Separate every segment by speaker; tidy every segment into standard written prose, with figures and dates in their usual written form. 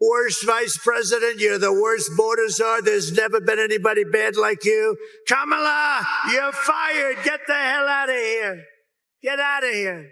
Speaker 1: worst vice president. You're the worst voter czar. There's never been anybody bad like you. Kamala, you're fired. Get the hell out of here. Get out of here.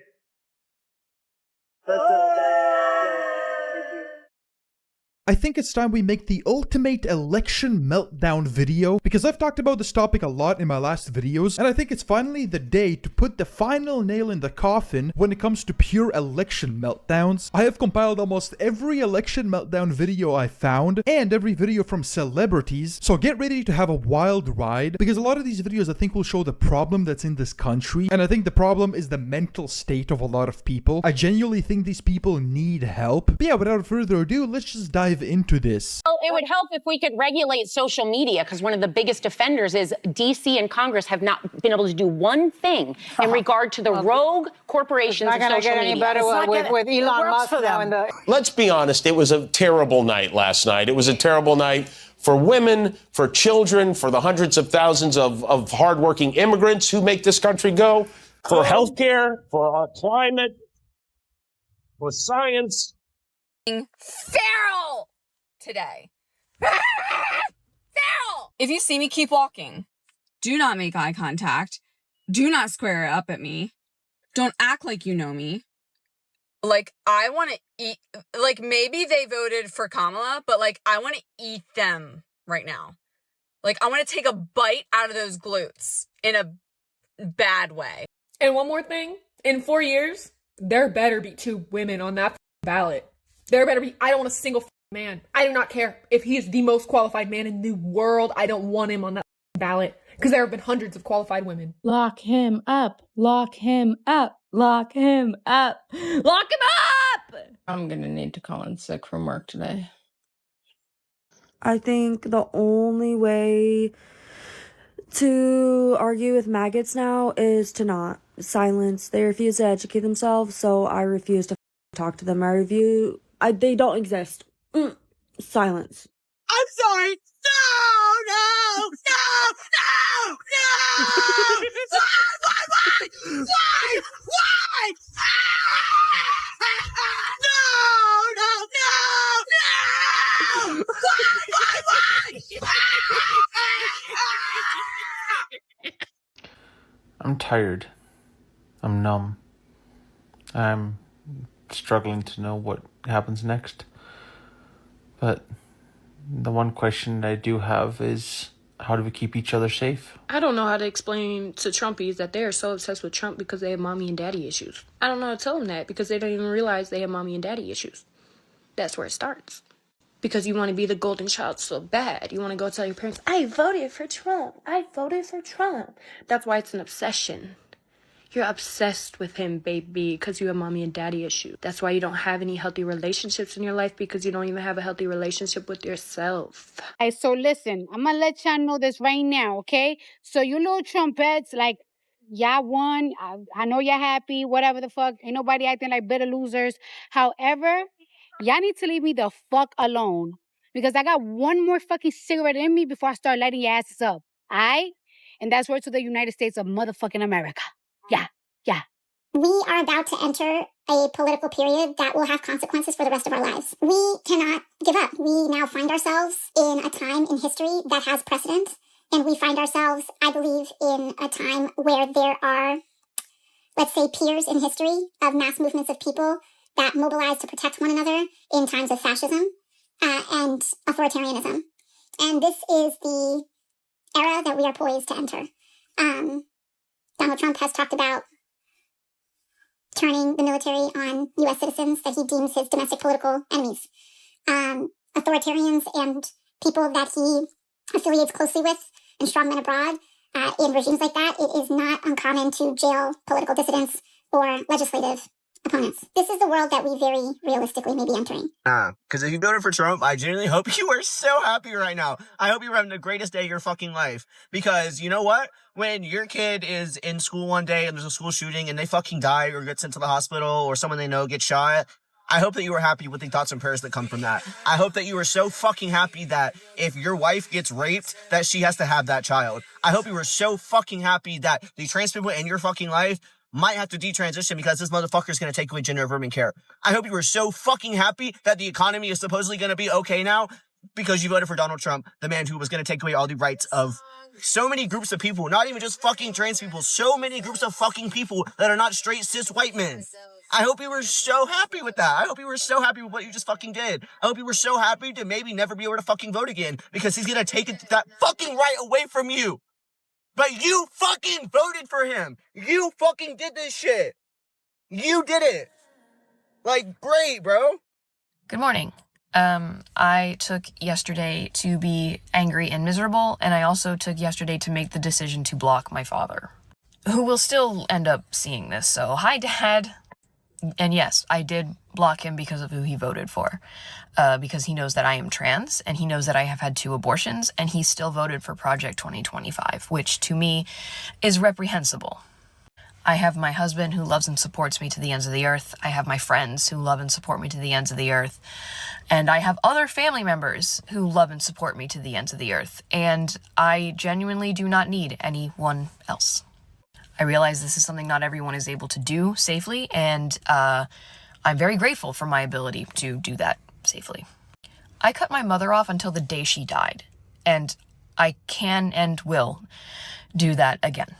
Speaker 2: I think it's time we make the ultimate election meltdown video, because I've talked about this topic a lot in my last videos, and I think it's finally the day to put the final nail in the coffin when it comes to pure election meltdowns. I have compiled almost every election meltdown video I found, and every video from celebrities, so get ready to have a wild ride, because a lot of these videos I think will show the problem that's in this country, and I think the problem is the mental state of a lot of people. I genuinely think these people need help. But yeah, without further ado, let's just dive into this.
Speaker 3: Well, it would help if we could regulate social media, because one of the biggest offenders is DC and Congress have not been able to do one thing in regard to the rogue corporations of social media.
Speaker 4: It's not going to get any better with Elon Musk now in the...
Speaker 5: Let's be honest, it was a terrible night last night. It was a terrible night for women, for children, for the hundreds of thousands of hardworking immigrants who make this country go, for healthcare, for our climate, for science.
Speaker 6: Feral today. Feral! If you see me, keep walking. Do not make eye contact. Do not square up at me. Don't act like you know me. Like, I want to eat, like, maybe they voted for Kamala, but, like, I want to eat them right now. Like, I want to take a bite out of those glutes in a bad way.
Speaker 7: And one more thing, in 4 years, there better be 2 women on that ballot. There better be, I don't want a single man. I do not care if he is the most qualified man in the world. I don't want him on that ballot, because there have been hundreds of qualified women.
Speaker 8: Lock him up. Lock him up. Lock him up. Lock him up!
Speaker 9: I'm gonna need to call in sick from work today.
Speaker 10: I think the only way to argue with maggots now is to not silence. They refuse to educate themselves, so I refuse to talk to them. They don't exist. Silence.
Speaker 4: I'm sorry. No! Why? No! Why?
Speaker 11: I'm tired. I'm numb. I'm struggling to know what happens next. But the one question I do have is, how do we keep each other safe?
Speaker 12: I don't know how to explain to Trumpies that they are so obsessed with Trump because they have mommy and daddy issues. I don't know how to tell them that because they don't even realize they have mommy and daddy issues. That's where it starts. Because you want to be the golden child so bad. You want to go tell your parents, I voted for Trump. I voted for Trump. That's why it's an obsession. You're obsessed with him, baby, because you have mommy and daddy issues. That's why you don't have any healthy relationships in your life, because you don't even have a healthy relationship with yourself.
Speaker 3: Hey, so listen, I'm going to let y'all know this right now, okay? So you little trumpets, like, y'all won. I know y'all happy, whatever the fuck. Ain't nobody acting like bitter losers. However, y'all need to leave me the fuck alone, because I got one more fucking cigarette in me before I start lighting your asses up, all right? And that's word to the United States of motherfucking America. Yeah.
Speaker 13: We are about to enter a political period that will have consequences for the rest of our lives. We cannot give up. We now find ourselves in a time in history that has precedent, and we find ourselves, I believe, in a time where there are, let's say, peers in history of mass movements of people that mobilize to protect one another in times of fascism and authoritarianism. And this is the era that we are poised to enter. Donald Trump has talked about turning the military on U.S. citizens that he deems his domestic political enemies. Authoritarians and people that he affiliates closely with and strongmen abroad in regimes like that, it is not uncommon to jail political dissidents or legislative opponents. This is the world that we very realistically may be entering.
Speaker 14: Because if you voted for Trump, I genuinely hope you are so happy right now. I hope you're having the greatest day of your fucking life. Because you know what? When your kid is in school one day and there's a school shooting and they fucking die or get sent to the hospital or someone they know gets shot, I hope that you are happy with the thoughts and prayers that come from that. I hope that you are so fucking happy that if your wife gets raped, that she has to have that child. I hope you are so fucking happy that the trans people in your fucking life might have to detransition because this motherfucker is going to take away gender affirming care. I hope you were so fucking happy that the economy is supposedly going to be okay now because you voted for Donald Trump, the man who was going to take away all the rights of so many groups of people, not even just fucking trans people, so many groups of fucking people that are not straight cis white men. I hope you were so happy with that. I hope you were so happy with what you just fucking did. I hope you were so happy to maybe never be able to fucking vote again because he's gonna take that fucking right away from you. But you fucking voted for him. You fucking did this shit. You did it. Like, great, bro.
Speaker 15: Good morning. I took yesterday to be angry and miserable, and I also took yesterday to make the decision to block my father, who will still end up seeing this. So, hi, Dad. And yes, I did block him because of who he voted for, because he knows that I am trans, and he knows that I have had 2 abortions, and he still voted for Project 2025, which to me is reprehensible. I have my husband who loves and supports me to the ends of the earth. I have my friends who love and support me to the ends of the earth. And I have other family members who love and support me to the ends of the earth. And I genuinely do not need anyone else. I realize this is something not everyone is able to do safely, and I'm very grateful for my ability to do that safely. I cut my mother off until the day she died, and I can and will do that again.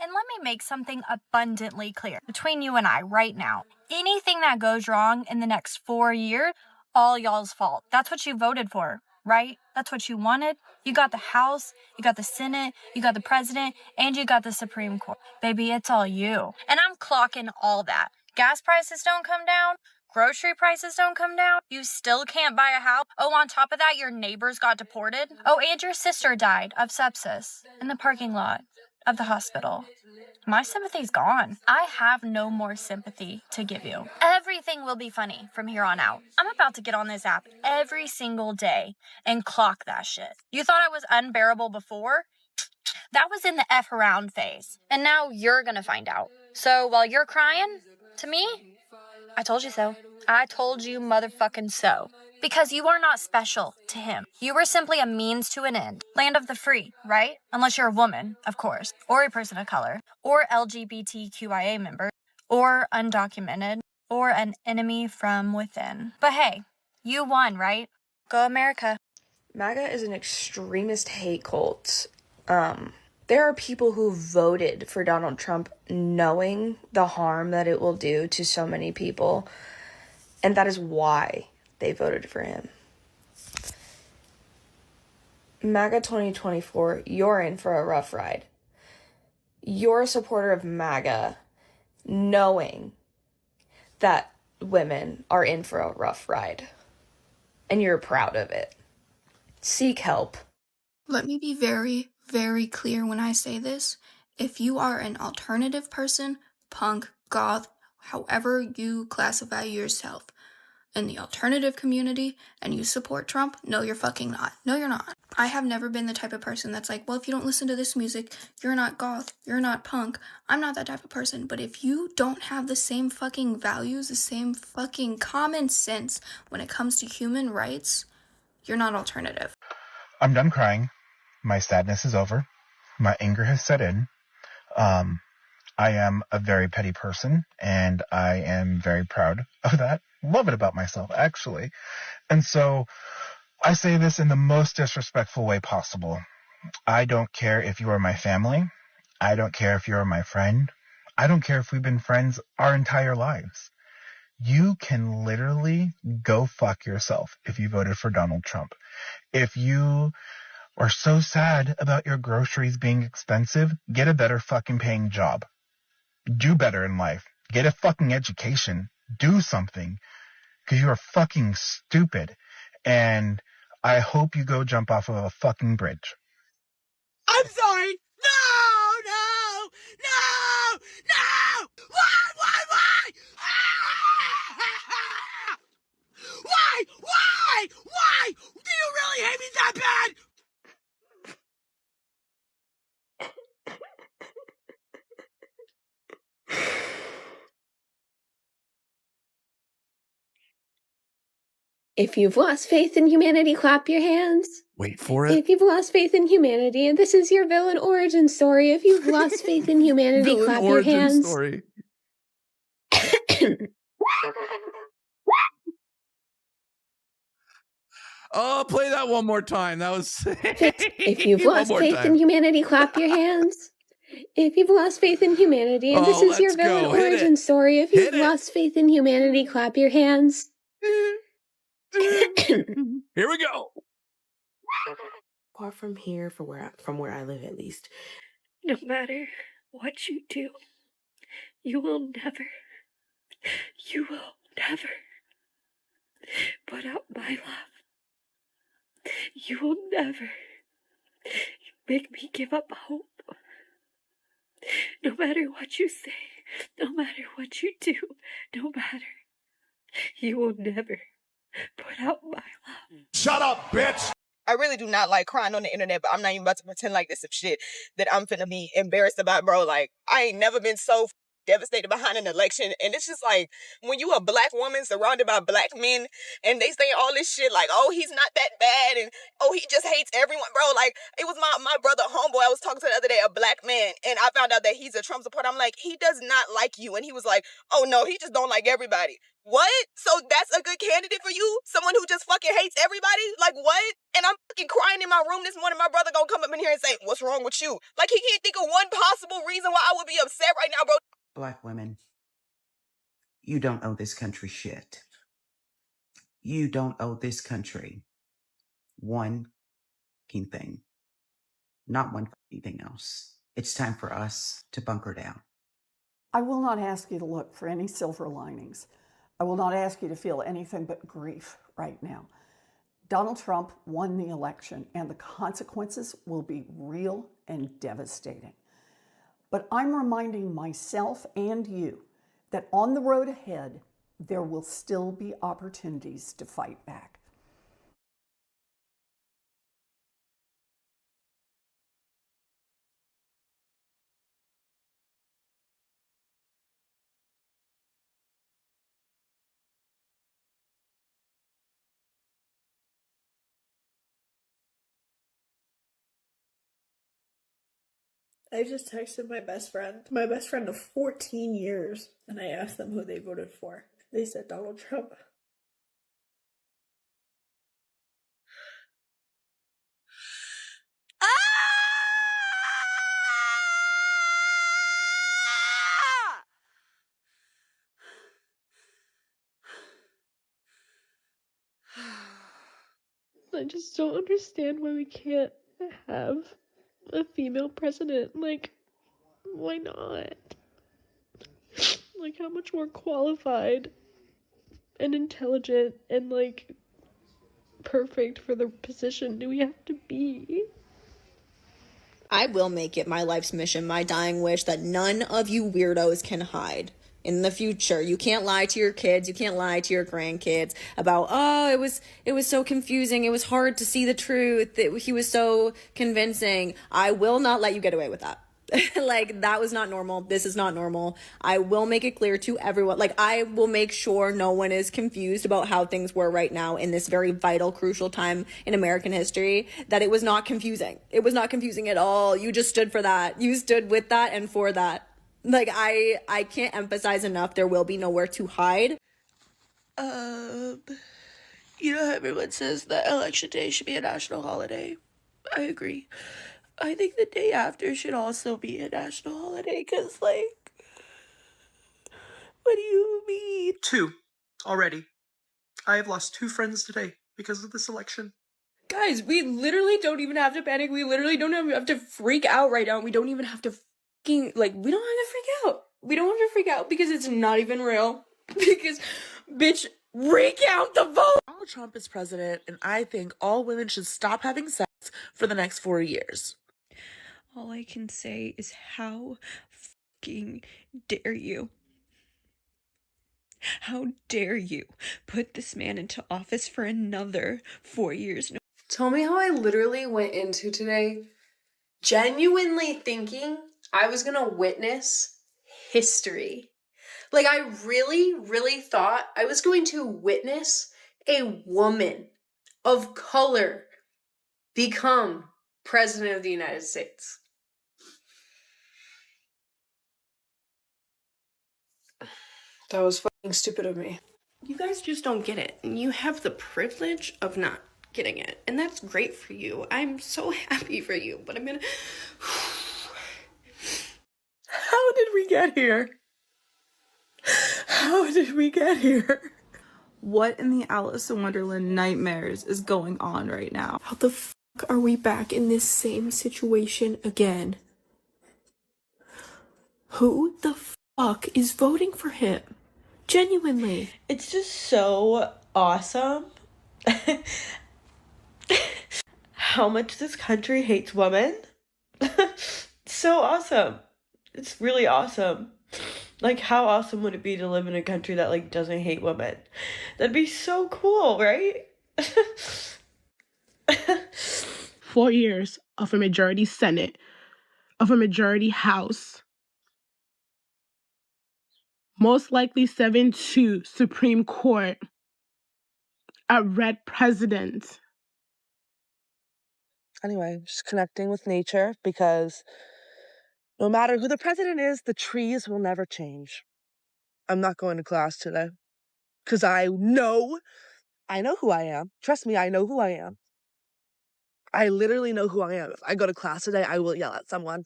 Speaker 16: And let me make something abundantly clear between you and I right now. Anything that goes wrong in the next 4 years, all y'all's fault. That's what you voted for, right? That's what you wanted. You got the House, you got the Senate, you got the President, and you got the Supreme Court. Baby, it's all you. And I'm clocking all that. Gas prices don't come down. Grocery prices don't come down. You still can't buy a house. Oh, on top of that, your neighbors got deported. Oh, and your sister died of sepsis in the parking lot of the hospital. My sympathy's gone. I have no more sympathy to give you. Everything will be funny from here on out. I'm about to get on this app every single day and clock that shit. You thought I was unbearable before? That was in the F around phase. And now you're gonna find out. So while you're crying, to me, I told you so. I told you motherfucking so. Because you are not special to him. You were simply a means to an end. Land of the free, right? Unless you're a woman, of course, or a person of color, or LGBTQIA member, or undocumented, or an enemy from within. But hey, you won, right? Go America.
Speaker 17: MAGA is an extremist hate cult. There are people who voted for Donald Trump knowing the harm that it will do to so many people, and that is why they voted for him. MAGA 2024, you're in for a rough ride. You're a supporter of MAGA knowing that women are in for a rough ride, and you're proud of it. Seek help.
Speaker 18: Let me be very, very clear when I say this. If you are an alternative person, punk, goth, however you classify yourself, in the alternative community, and you support Trump, no, you're fucking not. No, you're not. I have never been the type of person that's like, well, if you don't listen to this music, you're not goth, you're not punk. I'm not that type of person. But if you don't have the same fucking values, the same fucking common sense when it comes to human rights, you're not alternative.
Speaker 19: I'm done crying. My sadness is over. My anger has set in. I am a very petty person, and I am very proud of that. Love it about myself, actually. And so I say this in the most disrespectful way possible. I don't care if you are my family. I don't care if you're my friend. I don't care if we've been friends our entire lives. You can literally go fuck yourself if you voted for Donald Trump. If you are so sad about your groceries being expensive, get a better fucking paying job. Do better in life. Get a fucking education. Do something. Because you are fucking stupid. And I hope you go jump off of a fucking bridge.
Speaker 4: I'm sorry. No! Why? Why? Do you really hate me that bad?
Speaker 12: If you've lost faith in humanity, clap your hands.
Speaker 2: Wait for it.
Speaker 12: If you've lost faith in humanity, and this is your villain origin story. If you've lost faith in humanity,
Speaker 2: Villain
Speaker 12: clap your
Speaker 2: origin
Speaker 12: hands.
Speaker 2: story. Oh, play that one more time. That was
Speaker 12: If you've lost faith in humanity, clap your hands. If you've lost faith in humanity, and this is your villain origin story. If you've lost faith in humanity, clap your hands.
Speaker 2: Here we go.
Speaker 20: Far from here, from where I live at least.
Speaker 21: No matter what you do, you will never put out my love. You will never make me give up hope. No matter what you say, no matter what you do, no matter, you will never put out my love.
Speaker 22: Shut up, bitch! I really do not like crying on the internet, but I'm not even about to pretend like this some shit that I'm finna be embarrassed about, bro. Like, I ain't never been so devastated behind an election. And it's just like, when you a black woman surrounded by black men and they say all this shit like, oh, he's not that bad and oh, he just hates everyone, bro. Like, it was my brother homeboy I was talking to the other day, a black man, and I found out that he's a Trump supporter. I'm like, he does not like you. And he was like, oh no, he just don't like everybody. What? So that's a good candidate for you? Someone who just fucking hates everybody? Like, what? And I'm fucking crying in my room this morning. My brother gonna come up in here and say, what's wrong with you? Like, he can't think of one possible reason why I would be upset right now, bro.
Speaker 23: Black women, you don't owe this country shit. You don't owe this country one fucking thing. Not one fucking thing else. It's time for us to bunker down.
Speaker 24: I will not ask you to look for any silver linings. I will not ask you to feel anything but grief right now. Donald Trump won the election, and the consequences will be real and devastating. But I'm reminding myself and you that on the road ahead, there will still be opportunities to fight back.
Speaker 21: I just texted my best friend of 14 years, and I asked them who they voted for. They said Donald Trump. I just don't understand why we can't have a female president. Like, why not? Like, how much more qualified and intelligent and, like, perfect for the position do we have to be?
Speaker 25: I will make it my life's mission, my dying wish, that none of you weirdos can hide in the future. You can't lie to your kids. You can't lie to your grandkids about, oh, it was so confusing. It was hard to see the truth. He was so convincing. I will not let you get away with that. Like, that was not normal. This is not normal. I will make it clear to everyone. Like, I will make sure no one is confused about how things were right now in this very vital, crucial time in American history, that it was not confusing. It was not confusing at all. You just stood for that. You stood with that and for that. Like, I can't emphasize enough, there will be nowhere to hide.
Speaker 21: You know, everyone says that Election Day should be a national holiday. I agree. I think the day after should also be a national holiday, because, like, what do you mean?
Speaker 26: 2 already. I have lost 2 friends today because of this election.
Speaker 17: Guys, we literally don't even have to panic. We literally don't have to freak out right now. We don't even have to we don't have to freak out. We don't have to freak out because it's not even real. Because, bitch, recount the vote!
Speaker 27: Donald Trump is president, and I think all women should stop having sex for the next 4 years.
Speaker 21: All I can say is, how fucking dare you? How dare you put this man into office for another 4 years?
Speaker 17: Tell me how I literally went into today genuinely thinking I was gonna witness history. Like, I really, really thought I was going to witness
Speaker 1: a woman of color become president of the United States? That was fucking stupid of me.
Speaker 5: You guys just don't get it. You have the privilege of not getting it, and that's great for you. I'm so happy for you, but I'm gonna...
Speaker 27: How did we get here? How did we get here?
Speaker 6: What in the Alice in Wonderland nightmares is going on right now?
Speaker 5: How the fuck are we back in this same situation again? Who the fuck is voting for him? Genuinely.
Speaker 7: It's just so awesome how much this country hates women. So awesome. It's really awesome. Like, how awesome would it be to live in a country that, like, doesn't hate women? That'd be so cool, right?
Speaker 8: 4 years of a majority Senate, of a majority House, most likely 7-2 Supreme Court, a red president.
Speaker 27: Anyway, just connecting with nature, because no matter who the president is, the trees will never change. I'm not going to class today because I know who I am. Trust me, I know who I am. I literally know who I am. If I go to class today, I will yell at someone.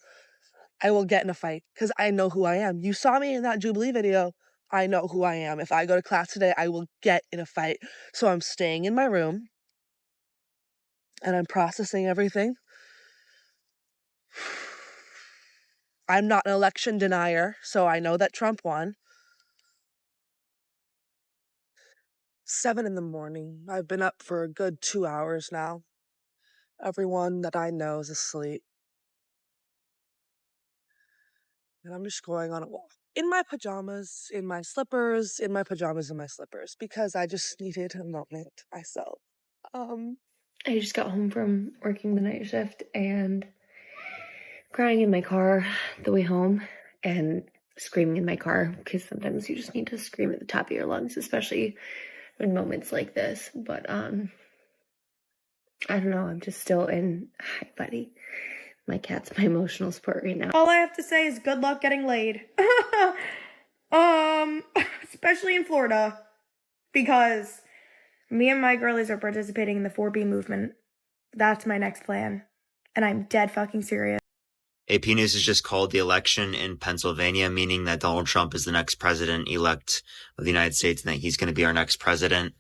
Speaker 27: I will get in a fight because I know who I am. You saw me in that Jubilee video. I know who I am. If I go to class today, I will get in a fight. So I'm staying in my room and I'm processing everything. I'm not an election denier, so I know that Trump won. 7 a.m. I've been up for a good 2 hours now. Everyone that I know is asleep. And I'm just going on a walk. In my pajamas, in my slippers, in my pajamas, in my slippers. Because I just needed a moment myself.
Speaker 9: I just got home from working the night shift and crying in my car the way home and screaming in my car, because sometimes you just need to scream at the top of your lungs, especially in moments like this. But I don't know, I'm just still in. Hi, buddy. My cat's my emotional support right now.
Speaker 16: All I have to say is good luck getting laid. Especially in Florida, because me and my girlies are participating in the 4B movement. That's my next plan, and I'm dead fucking serious.
Speaker 10: AP News has just called the election in Pennsylvania, meaning that Donald Trump is the next president-elect of the United States and that he's going to be our next president.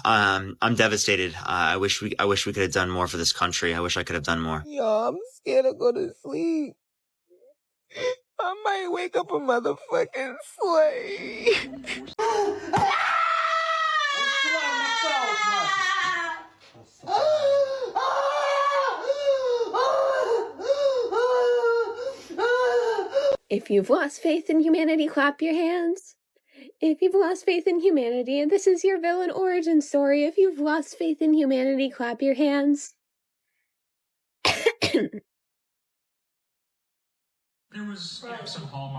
Speaker 10: I'm devastated. I wish we could have done more for this country. I wish I could have done more.
Speaker 7: Yo, I'm scared to go to sleep. I might wake up a motherfucking slave.
Speaker 9: If you've lost faith in humanity, clap your hands. If you've lost faith in humanity and this is your villain origin story, if you've lost faith in humanity, clap your hands.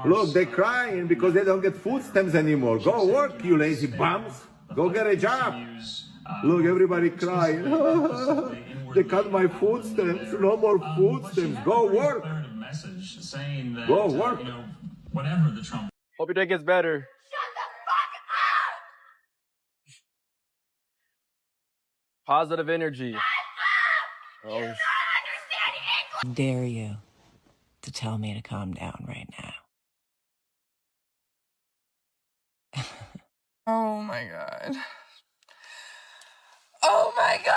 Speaker 28: Look, they're crying because they don't get food stamps anymore. Go work, you lazy bums. Go get a job. Look, everybody crying. They cut my food stamps. No more food stamps. Go work. Go work.
Speaker 29: Whatever the Trump.
Speaker 30: Hope your day gets better. Positive energy. Oh.
Speaker 31: Dare you to tell me to calm down right now?
Speaker 32: Oh my god. Oh my god!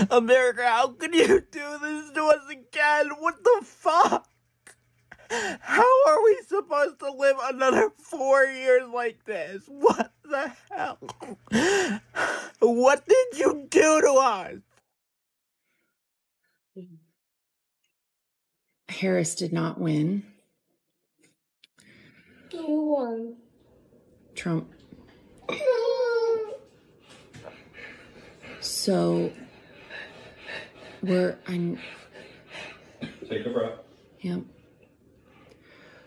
Speaker 7: America, how could you do this to us again? What the fuck? How are we supposed to live another 4 years like this? What the hell? What did you do to us?
Speaker 33: Harris did not win.
Speaker 32: Who won?
Speaker 33: Trump. So
Speaker 31: Take a breath.
Speaker 33: Yep.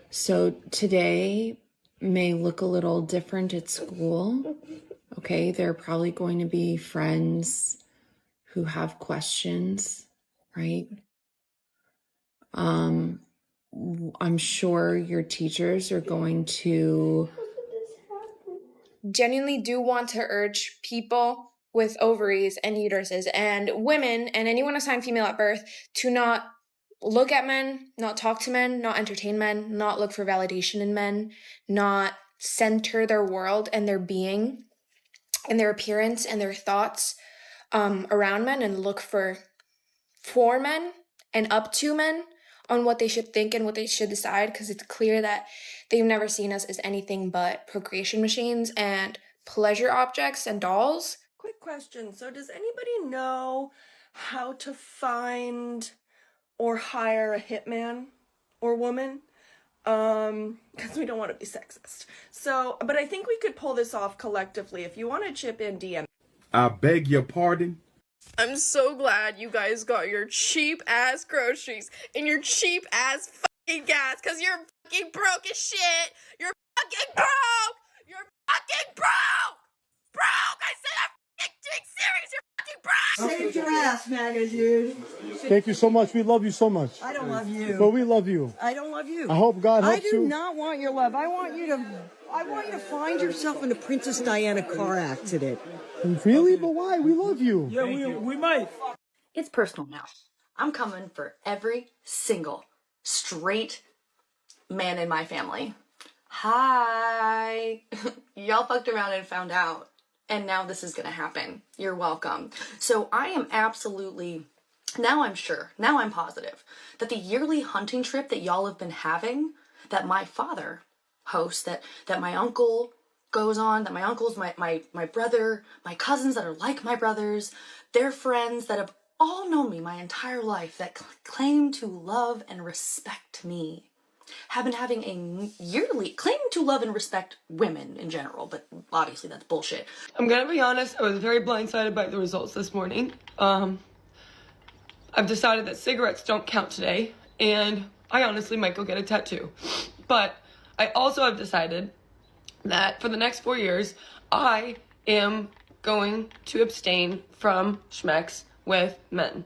Speaker 33: So today may look a little different at school. Okay, there are probably going to be friends who have questions, right? I'm sure your teachers are going to
Speaker 2: genuinely do want to urge people with ovaries and uteruses and women and anyone assigned female at birth to not look at men, not talk to men, not entertain men, not look for validation in men, not center their world and their being and their appearance and their thoughts around men, and look for men and up to men on what they should think and what they should decide, because it's clear that they've never seen us as anything but procreation machines and pleasure objects and dolls.
Speaker 7: Quick question. So does anybody know how to find or hire a hitman or woman? Because we don't want to be sexist. So, but I think we could pull this off collectively. If you want to chip in, DM.
Speaker 28: I beg your pardon?
Speaker 5: I'm so glad you guys got your cheap ass groceries and your cheap ass fucking gas, because you're fucking broke as shit. You're fucking broke. You're fucking broke. Broke. I said I'm fucking being serious. You're fucking broke.
Speaker 3: Saved your ass, MAGA dude.
Speaker 4: Thank you so much. We love you so much.
Speaker 3: I don't love you.
Speaker 4: But we love you.
Speaker 3: I don't love you.
Speaker 4: I hope God helps you.
Speaker 3: I do not want your love. I want you to find yourself in a Princess Diana car accident.
Speaker 4: Really? But why? We love you.
Speaker 3: Yeah, we might.
Speaker 11: It's personal now. I'm coming for every single straight man in my family. Hi. Y'all fucked around and found out. And now this is gonna happen. You're welcome. So I am absolutely, now I'm sure, now I'm positive, that the yearly hunting trip that y'all have been having, that my father hosts, that my uncle goes on, that my uncles, my brother, my cousins that are like my brothers, their friends that have all known me my entire life, that claim to love and respect me, have been having a yearly claim to love and respect women in general, but obviously that's bullshit.
Speaker 7: I'm gonna be honest, I was very blindsided by the results this morning. I've decided that cigarettes don't count today, and I honestly might go get a tattoo. But I also have decided that for the next 4 years, I am going to abstain from schmex with men.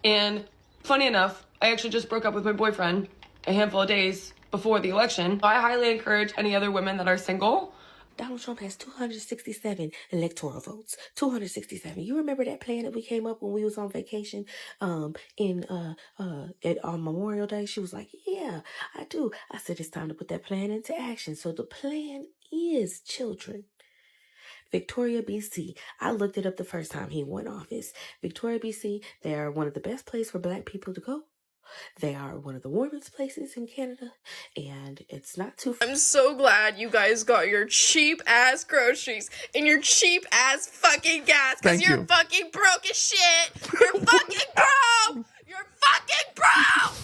Speaker 7: And funny enough, I actually just broke up with my boyfriend a handful of days before the election. I highly encourage any other women that are single.
Speaker 12: Donald Trump has 267 electoral votes. 267. You remember that plan that we came up when we was on vacation on Memorial Day? She was like, yeah, I do. I said, it's time to put that plan into action. So the plan is, children, Victoria, BC. I looked it up the first time he won office. Victoria, BC, they are one of the best places for Black people to go. They are one of the warmest places in Canada, and it's not too
Speaker 5: I'm so glad you guys got your cheap ass groceries and your cheap ass fucking gas, because you're fucking broke as shit. You're fucking broke. You're fucking broke.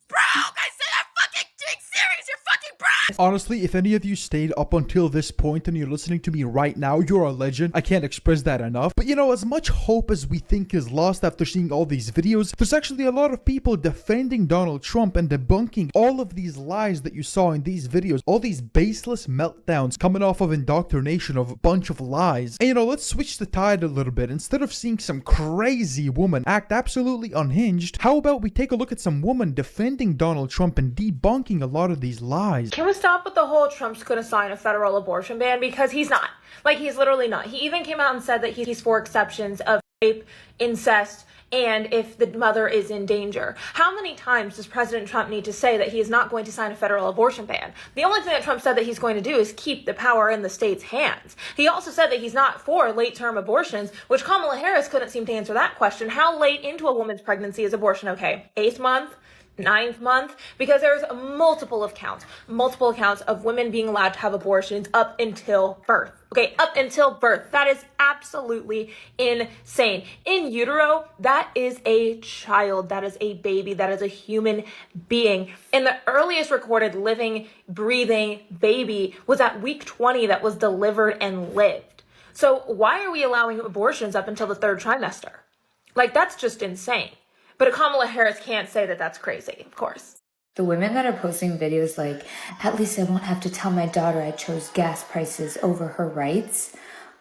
Speaker 5: Broke. I said I'm fucking being serious. You're fucking broke.
Speaker 13: Honestly, if any of you stayed up until this point and you're listening to me right now, you're a legend. I can't express that enough. But you know, as much hope as we think is lost after seeing all these videos, there's actually a lot of people defending Donald Trump and debunking all of these lies that you saw in these videos. All these baseless meltdowns coming off of indoctrination of a bunch of lies. And you know, let's switch the tide a little bit. Instead of seeing some crazy woman act absolutely unhinged, how about we take a look at some woman defending Donald Trump and debunking a lot of these lies?
Speaker 14: Can we stop with the whole Trump's gonna sign a federal abortion ban? Because he's not. Like, he's literally not. He even came out and said that he's for exceptions of rape, incest, and if the mother is in danger. How many times does President Trump need to say that he is not going to sign a federal abortion ban? The only thing that Trump said that he's going to do is keep the power in the state's hands. He also said that he's not for late-term abortions, which Kamala Harris couldn't seem to answer that question. How late into a woman's pregnancy is abortion okay? 8th month? 9th month? Because there's multiple accounts of women being allowed to have abortions up until birth. Okay, up until birth. That is absolutely insane. In utero, that is a child, that is a baby, that is a human being. And the earliest recorded living, breathing baby was at week 20 that was delivered and lived. So why are we allowing abortions up until the 3rd trimester? Like, that's just insane. But Kamala Harris can't say that that's crazy, of course.
Speaker 1: The women that are posting videos like, at least I won't have to tell my daughter I chose gas prices over her rights.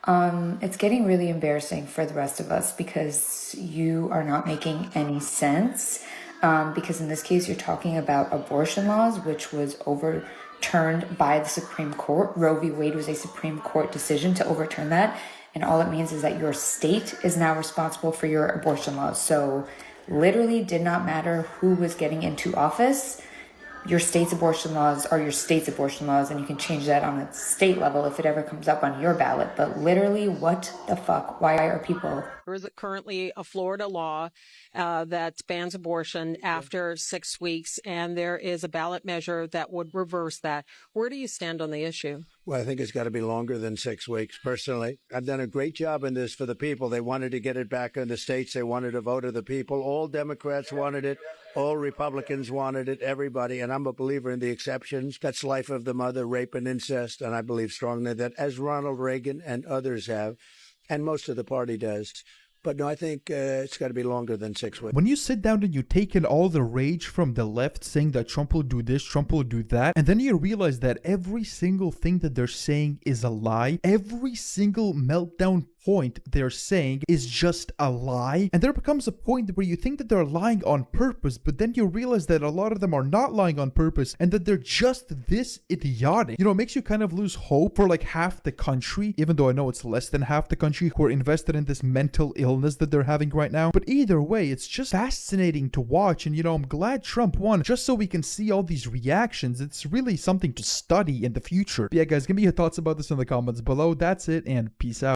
Speaker 1: It's getting really embarrassing for the rest of us because you are not making any sense. Because in this case, you're talking about abortion laws, which was overturned by the Supreme Court. Roe v. Wade was a Supreme Court decision to overturn that. And all it means is that your state is now responsible for your abortion laws. So literally did not matter who was getting into office. Your state's abortion laws are your state's abortion laws, and you can change that on a state level if it ever comes up on your ballot. But literally, what the fuck? Why are people...
Speaker 6: There is currently a Florida law that bans abortion after 6 weeks, and there is a ballot measure that would reverse that. Where do you stand on the issue?
Speaker 15: Well, I think it's got to be longer than 6 weeks, personally. I've done a great job in this for the people. They wanted to get it back in the states. They wanted a vote of the people. All Democrats wanted it. All Republicans wanted it, everybody. And I'm a believer in the exceptions. That's life of the mother, rape and incest. And I believe strongly that, as Ronald Reagan and others have, and most of the party does. But no, I think it's got to be longer than 6 weeks.
Speaker 13: When you sit down and you take in all the rage from the left saying that Trump will do this, Trump will do that, and then you realize that every single thing that they're saying is a lie, every single meltdown point they're saying is just a lie, and there becomes a point where you think that they're lying on purpose, but then you realize that a lot of them are not lying on purpose and that they're just this idiotic. You know, it makes you kind of lose hope for like half the country, even though I know it's less than half the country who are invested in this mental illness that they're having right now. But either way, it's just fascinating to watch, and you know, I'm glad Trump won just so we can see all these reactions. It's really something to study in the future. But yeah, guys, give me your thoughts about this in the comments below. That's it, and peace out.